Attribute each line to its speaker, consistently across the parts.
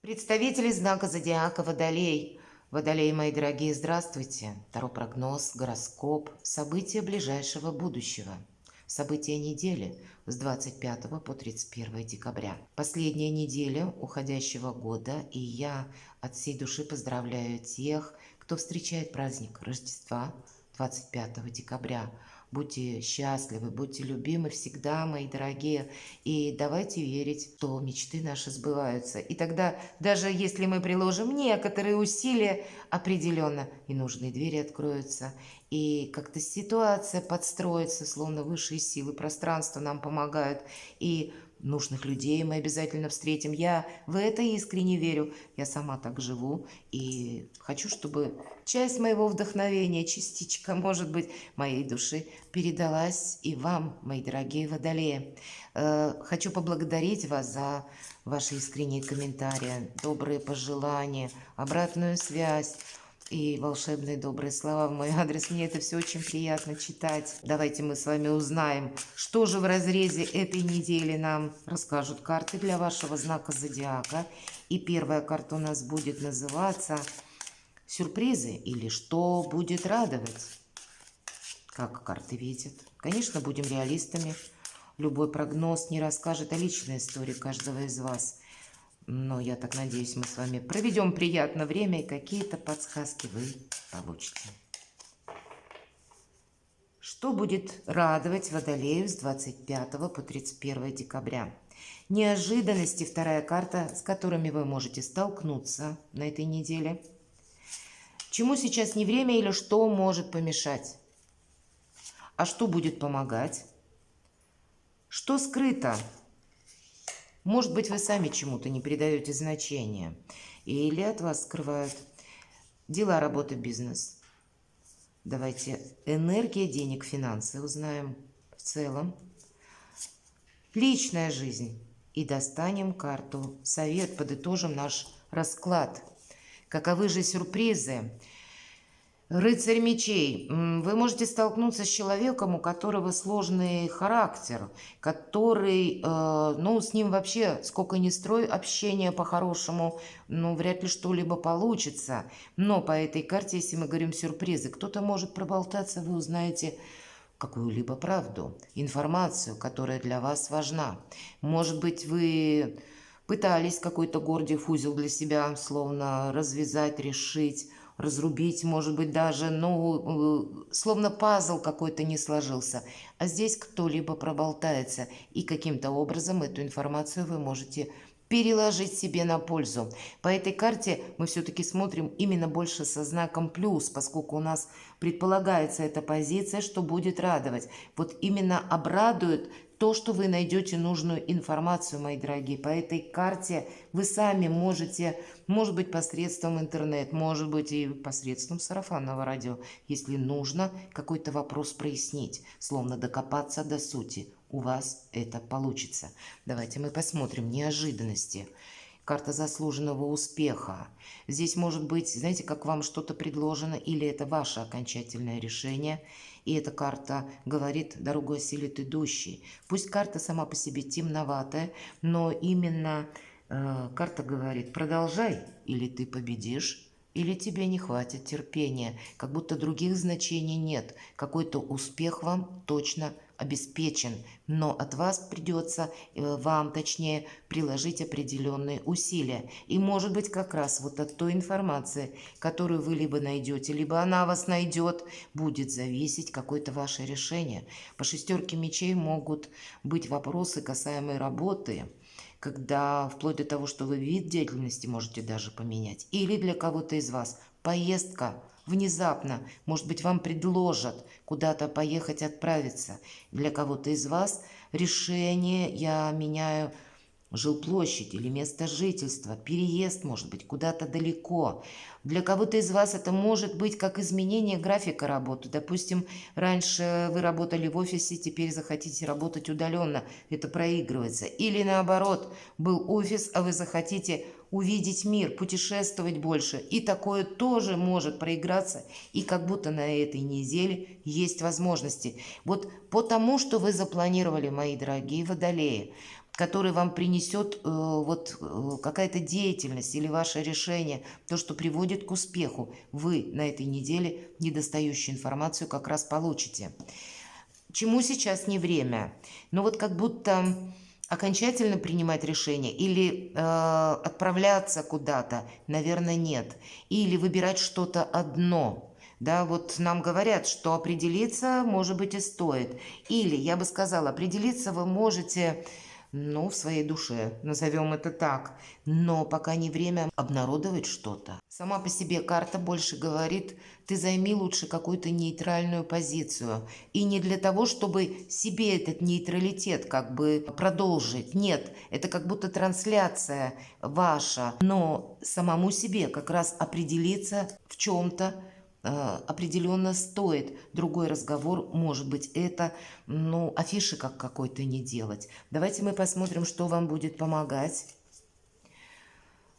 Speaker 1: Представители знака зодиака Водолей. Водолеи, мои дорогие, здравствуйте. Таро прогноз, гороскоп, события ближайшего будущего. События недели с 25 по 31 декабря. Последняя неделя уходящего года, и я от всей души поздравляю тех, кто встречает праздник Рождества 25 декабря. Будьте счастливы, будьте любимы всегда, мои дорогие. И давайте верить, что мечты наши сбываются. И тогда, даже если мы приложим некоторые усилия, определенно и нужные двери откроются. И как-то ситуация подстроится, словно высшие силы пространства нам помогают. И нужных людей мы обязательно встретим. Я в это искренне верю. Я сама так живу. И хочу, чтобы часть моего вдохновения, частичка, может быть, моей души передалась и вам, мои дорогие водолеи. Хочу поблагодарить вас за ваши искренние комментарии, добрые пожелания, обратную связь и волшебные добрые слова в мой адрес. Мне это все очень приятно читать. Давайте мы с вами узнаем, что же в разрезе этой недели нам расскажут карты для вашего знака зодиака. И первая карта у нас будет называться «Сюрпризы» или «Что будет радовать?». Как карты видят. Конечно, будем реалистами. Любой прогноз не расскажет о личной истории каждого из вас. Но я так надеюсь, мы с вами проведем приятное время и какие-то подсказки вы получите. Что будет радовать Водолею с 25 по 31 декабря? Неожиданности, вторая карта, с которыми вы можете столкнуться на этой неделе. Чему сейчас не время или что может помешать? А что будет помогать? Что скрыто? Может быть, вы сами чему-то не придаете значения. Или от вас скрывают дела, работа, бизнес. Давайте энергия, денег, финансы узнаем в целом. Личная жизнь. И достанем карту совет, подытожим наш расклад. Каковы же сюрпризы? Рыцарь мечей. Вы можете столкнуться с человеком, у которого сложный характер, который, с ним вообще, сколько ни строй общения по-хорошему, вряд ли что-либо получится. Но по этой карте, если мы говорим сюрпризы, кто-то может проболтаться, вы узнаете какую-либо правду, информацию, которая для вас важна. Может быть, вы пытались какой-то Гордиев узел для себя словно развязать, решить, разрубить, может быть, даже, словно пазл какой-то не сложился. А здесь кто-либо проболтается, и каким-то образом эту информацию вы можете переложить себе на пользу. По этой карте мы все-таки смотрим именно больше со знаком плюс, поскольку у нас предполагается эта позиция, что будет радовать. Вот именно обрадует то, что вы найдете нужную информацию, мои дорогие. По этой карте вы сами можете, может быть, посредством интернета, может быть, и посредством сарафанного радио, если нужно какой-то вопрос прояснить, словно докопаться до сути. У вас это получится. Давайте мы посмотрим неожиданности. Карта заслуженного успеха. Здесь может быть, знаете, как вам что-то предложено, или это ваше окончательное решение. И эта карта говорит, дорогу осилит идущий. Пусть карта сама по себе темноватая, но именно карта говорит, продолжай, или ты победишь, или тебе не хватит терпения. Как будто других значений нет. Какой-то успех вам точно обеспечен, но от вас придется, вам точнее, приложить определенные усилия. И может быть как раз вот от той информации, которую вы либо найдете, либо она вас найдет, будет зависеть какое-то ваше решение. По шестерке мечей могут быть вопросы, касаемые работы, когда вплоть до того, что вы вид деятельности можете даже поменять. Или для кого-то из вас поездка внезапно, может быть, вам предложат куда-то поехать, отправиться. Для кого-то из вас решение, я меняю жилплощадь или место жительства, переезд, может быть, куда-то далеко. Для кого-то из вас это может быть как изменение графика работы. Допустим, раньше вы работали в офисе, теперь захотите работать удаленно. Это проигрывается. Или наоборот, был офис, а вы захотите увидеть мир, путешествовать больше. И такое тоже может проиграться. И как будто на этой неделе есть возможности. Вот потому, что вы запланировали, мои дорогие водолеи, который вам принесет какая-то деятельность или ваше решение, то, что приводит к успеху. Вы на этой неделе недостающую информацию как раз получите. Чему сейчас не время? Ну вот как будто окончательно принимать решение или отправляться куда-то, наверное, нет. Или выбирать что-то одно. Да, вот нам говорят, что определиться, может быть, и стоит. Или, я бы сказала, определиться вы можете, ну, в своей душе, назовем это так. Но пока не время обнародовать что-то. Сама по себе карта больше говорит, ты займи лучше какую-то нейтральную позицию. И не для того, чтобы себе этот нейтралитет как бы продолжить. Нет, это как будто трансляция ваша. Но самому себе как раз определиться в чем-то определенно стоит. Другой разговор, может быть, это, ну, афиши как какой-то не делать. Давайте мы посмотрим, что вам будет помогать.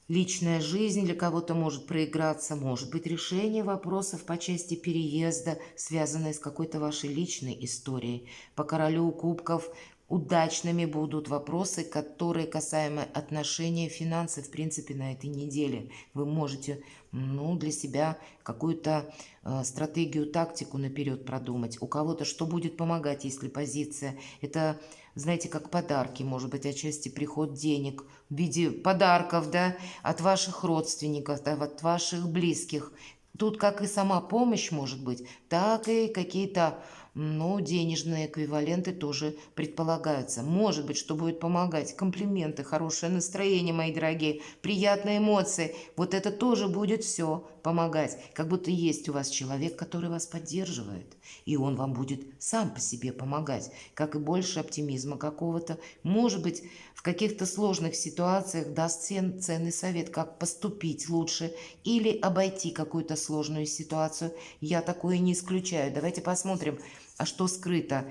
Speaker 1: Личная жизнь для кого-то может проиграться, может быть решение вопросов по части переезда, связанное с какой-то вашей личной историей. По королю кубков удачными будут вопросы, которые касаемы отношений, финансов, в принципе, на этой неделе. Вы можете, ну, для себя какую-то стратегию, тактику наперед продумать. У кого-то что будет помогать, если позиция. Это, знаете, как подарки, может быть, отчасти приход денег в виде подарков, да, от ваших родственников, да, от ваших близких. Тут как и сама помощь может быть, так и какие-то, ну, денежные эквиваленты тоже предполагаются. Может быть, что будет помогать. Комплименты, хорошее настроение, мои дорогие, приятные эмоции. Вот это тоже будет все помогать. Как будто есть у вас человек, который вас поддерживает. И он вам будет сам по себе помогать. Как и больше оптимизма какого-то. Может быть, в каких-то сложных ситуациях даст ценный совет, как поступить лучше или обойти какую-то сложную ситуацию. Я такое не исключаю. Давайте посмотрим, а что скрыто.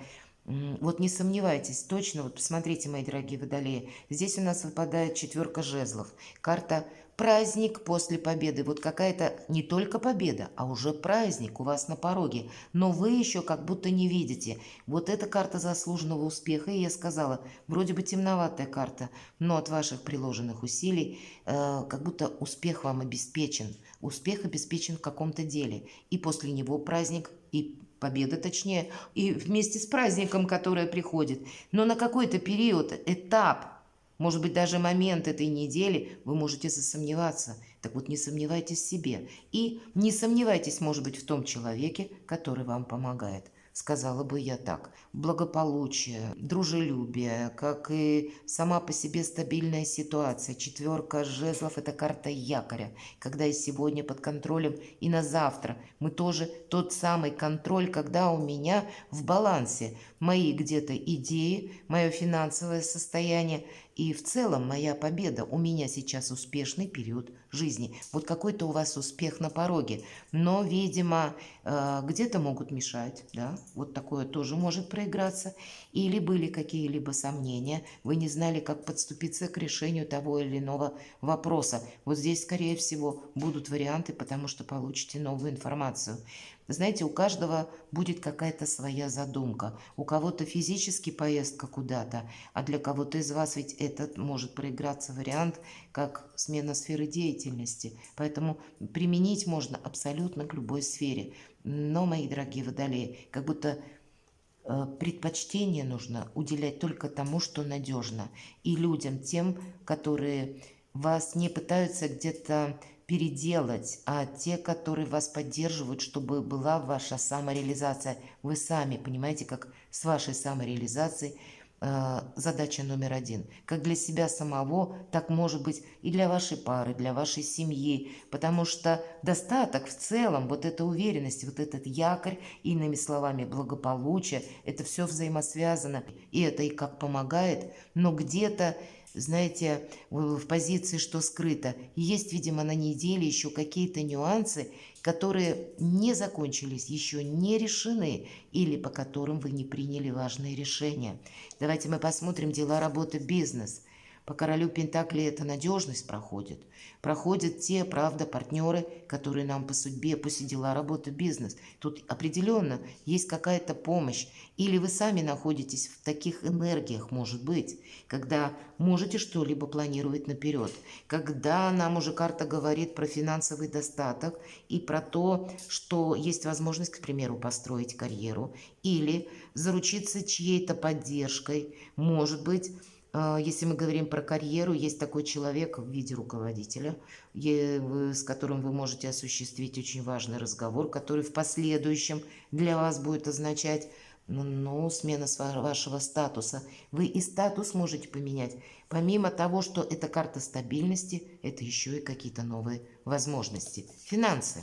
Speaker 1: Вот не сомневайтесь, точно, вот посмотрите, мои дорогие водолеи, здесь у нас выпадает 4 жезлов. Карта праздник после победы. Вот какая-то не только победа, а уже праздник у вас на пороге. Но вы еще как будто не видите. Вот эта карта заслуженного успеха, и я сказала, вроде бы темноватая карта, но от ваших приложенных усилий как будто успех вам обеспечен. Успех обеспечен в каком-то деле. И после него праздник, и победа, точнее, и вместе с праздником, которое приходит. Но на какой-то период, этап, может быть, даже момент этой недели вы можете засомневаться. Так вот, не сомневайтесь в себе. И не сомневайтесь, может быть, в том человеке, который вам помогает. Сказала бы я так. Благополучие, дружелюбие, как и сама по себе стабильная ситуация. 4 жезлов – это карта якоря. Когда и сегодня под контролем, и на завтра. Мы тоже тот самый контроль, когда у меня в балансе мои где-то идеи, мое финансовое состояние и в целом моя победа. У меня сейчас успешный период жизни. Вот какой-то у вас успех на пороге. Но, видимо, где-то могут мешать, да, вот такое тоже может проиграться. Или были какие-либо сомнения, вы не знали, как подступиться к решению того или иного вопроса. Вот здесь, скорее всего, будут варианты, потому что получите новую информацию. Знаете, у каждого будет какая-то своя задумка. У кого-то физически поездка куда-то, а для кого-то из вас ведь этот может проиграться вариант, как смена сферы деятельности. Поэтому применить можно абсолютно к любой сфере. Но, мои дорогие водолеи, как будто предпочтение нужно уделять только тому, что надежно. И людям, тем, которые вас не пытаются где-то переделать, а те, которые вас поддерживают, чтобы была ваша самореализация. Вы сами понимаете, как с вашей самореализацией задача номер 1. Как для себя самого, так может быть и для вашей пары, для вашей семьи. Потому что достаток в целом, вот эта уверенность, вот этот якорь, иными словами, благополучие, это все взаимосвязано. И это и как помогает, но где-то, знаете, в позиции, что скрыто. Есть, видимо, на неделе еще какие-то нюансы, которые не закончились, еще не решены, или по которым вы не приняли важные решения. Давайте мы посмотрим дела, работы, бизнес. По королю Пентаклей это надежность проходит. Проходят те, правда, партнеры, которые нам по судьбе, пусть и дела, работа, бизнес. Тут определенно есть какая-то помощь. Или вы сами находитесь в таких энергиях, может быть, когда можете что-либо планировать наперед. Когда нам уже карта говорит про финансовый достаток и про то, что есть возможность, к примеру, построить карьеру или заручиться чьей-то поддержкой. Может быть, если мы говорим про карьеру, есть такой человек в виде руководителя, с которым вы можете осуществить очень важный разговор, который в последующем для вас будет означать смена вашего статуса. Вы и статус можете поменять. Помимо того, что это карта стабильности, это еще и какие-то новые возможности. Финансы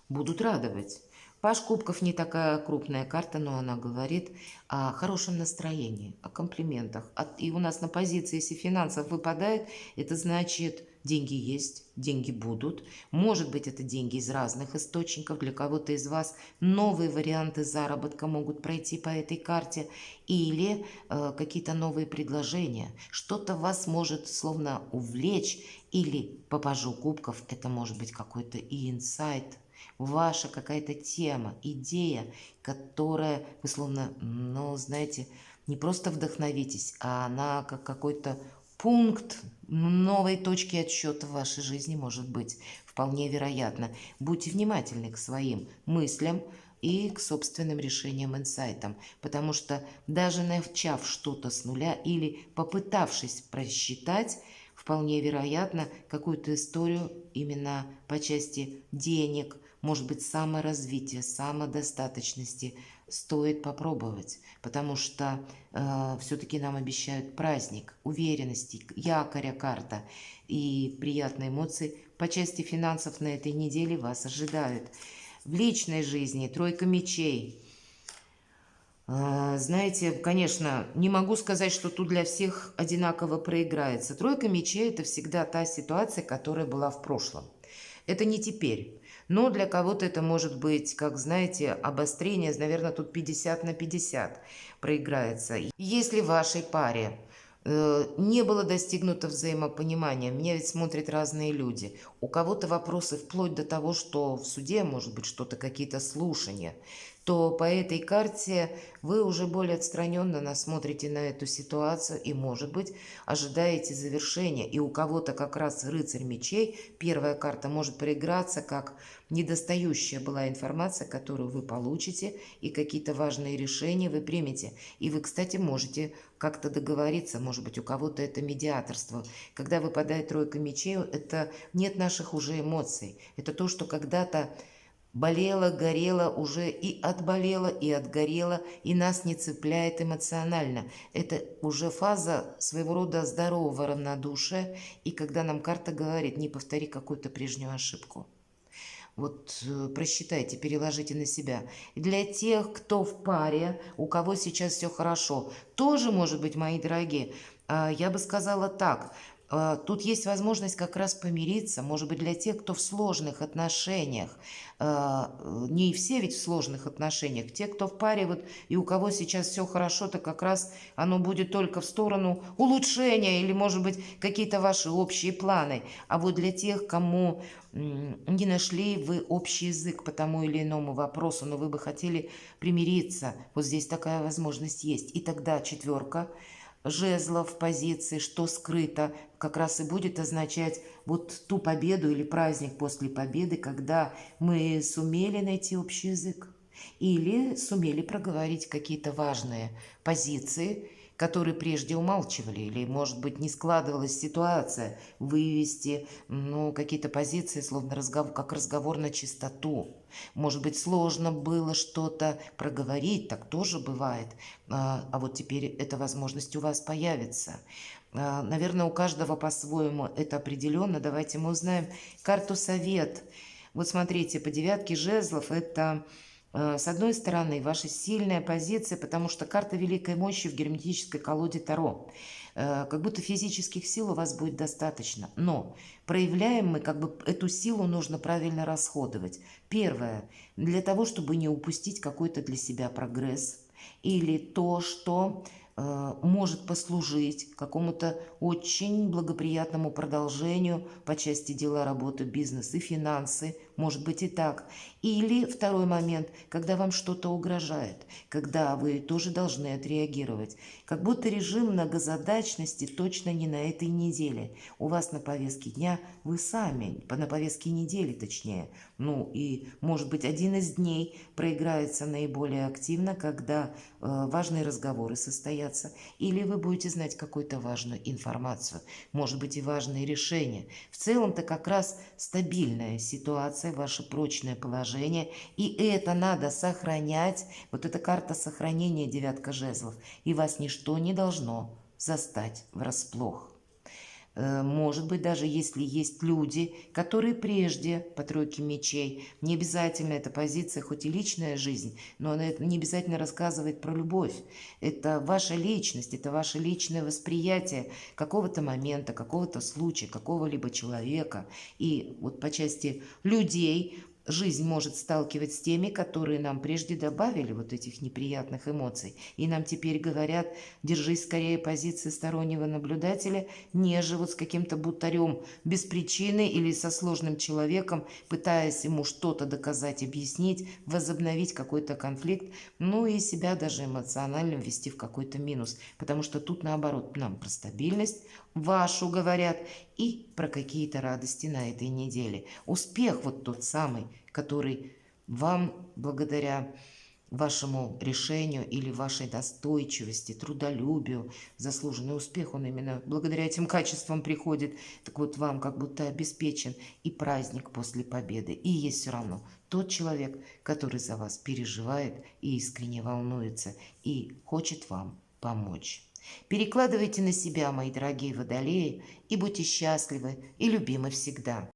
Speaker 1: будут радовать. Паж кубков не такая крупная карта, но она говорит о хорошем настроении, о комплиментах. И у нас на позиции, если финансов выпадает, это значит, деньги есть, деньги будут. Может быть, это деньги из разных источников. Для кого-то из вас новые варианты заработка могут пройти по этой карте. Или какие-то новые предложения. Что-то вас может словно увлечь. Или по пажу кубков это может быть какой-то и инсайт. Ваша какая-то тема, идея, которая вы словно, знаете, не просто вдохновитесь, а она как какой-то пункт новой точки отсчета в вашей жизни может быть. Вполне вероятно. Будьте внимательны к своим мыслям и к собственным решениям, инсайтам. Потому что даже начав что-то с нуля или попытавшись просчитать, вполне вероятно, какую-то историю именно по части денег, может быть, саморазвития, самодостаточности стоит попробовать, потому что все-таки нам обещают праздник, уверенности, якоря карта и приятные эмоции по части финансов на этой неделе вас ожидают. В личной жизни тройка мечей. Знаете, конечно, не могу сказать, что тут для всех одинаково проиграется. Тройка мечей – это всегда та ситуация, которая была в прошлом. Это не теперь. Но для кого-то это может быть, как знаете, обострение, наверное, тут 50 на 50 проиграется. Если в вашей паре не было достигнуто взаимопонимания, меня ведь смотрят разные люди. У кого-то вопросы вплоть до того, что в суде может быть что-то, какие-то слушания, то по этой карте вы уже более отстраненно смотрите на эту ситуацию и, может быть, ожидаете завершения. И у кого-то как раз рыцарь мечей, первая карта, может проиграться как недостающая была информация, которую вы получите, и какие-то важные решения вы примете. И вы, кстати, можете как-то договориться, может быть, у кого-то это медиаторство. Когда выпадает тройка мечей, это нет наших уже эмоций. Это то, что когда-то болела, горела, уже и отболела, и отгорела, и нас не цепляет эмоционально. Это уже фаза своего рода здорового равнодушия, и когда нам карта говорит, не повтори какую-то прежнюю ошибку. Вот просчитайте, переложите на себя. И для тех, кто в паре, у кого сейчас все хорошо, тоже, может быть, мои дорогие, я бы сказала так. Тут есть возможность как раз помириться, может быть, для тех, кто в сложных отношениях. Не все ведь в сложных отношениях. Те, кто в паре, вот и у кого сейчас все хорошо, то как раз оно будет только в сторону улучшения или, может быть, какие-то ваши общие планы. А вот для тех, кому не нашли вы общий язык по тому или иному вопросу, но вы бы хотели примириться, вот здесь такая возможность есть. И тогда четверка жезлов в позиции, что скрыто, как раз и будет означать вот ту победу или праздник после победы, когда мы сумели найти общий язык или сумели проговорить какие-то важные позиции, которые прежде умалчивали, или, может быть, не складывалась ситуация, вывести какие-то позиции, словно как разговор на чистоту. Может быть, сложно было что-то проговорить, так тоже бывает. А вот теперь эта возможность у вас появится. Наверное, у каждого по-своему это определенно. Давайте мы узнаем карту совет. Вот смотрите, по девятке жезлов это, с одной стороны, ваша сильная позиция, потому что карта великой мощи в герметической колоде Таро. Как будто физических сил у вас будет достаточно. Но проявляем мы, эту силу нужно правильно расходовать. Первое, для того, чтобы не упустить какой-то для себя прогресс или то, что может послужить какому-то очень благоприятному продолжению по части дела, работы, бизнес и финансы. Может быть и так. Или второй момент, когда вам что-то угрожает, когда вы тоже должны отреагировать. Как будто режим многозадачности точно не на этой неделе. У вас на повестке дня вы сами, на повестке недели точнее. Ну и может быть один из дней проиграется наиболее активно, когда важные разговоры состоятся, или вы будете знать какую-то важную информацию, может быть и важные решения. В целом-то как раз стабильная ситуация, ваше прочное положение, и это надо сохранять. Вот эта карта сохранения, девятка жезлов, и вас ничто не должно застать врасплох. Может быть, даже если есть люди, которые прежде по тройке мечей, не обязательно эта позиция, хоть и личная жизнь, но она не обязательно рассказывает про любовь. Это ваша личность, это ваше личное восприятие какого-то момента, какого-то случая, какого-либо человека. И вот по части людей жизнь может сталкивать с теми, которые нам прежде добавили вот этих неприятных эмоций. И нам теперь говорят, держись скорее позиции стороннего наблюдателя, нежели вот с каким-то бутарем без причины или со сложным человеком, пытаясь ему что-то доказать, объяснить, возобновить какой-то конфликт, ну и себя даже эмоционально ввести в какой-то минус. Потому что тут наоборот нам про стабильность вашу говорят и про какие-то радости на этой неделе. Успех вот тот самый, который вам благодаря вашему решению или вашей настойчивости, трудолюбию, заслуженный успех, он именно благодаря этим качествам приходит. Так вот, вам как будто обеспечен и праздник после победы. И есть все равно тот человек, который за вас переживает и искренне волнуется, и хочет вам помочь. Перекладывайте на себя, мои дорогие водолеи, и будьте счастливы и любимы всегда.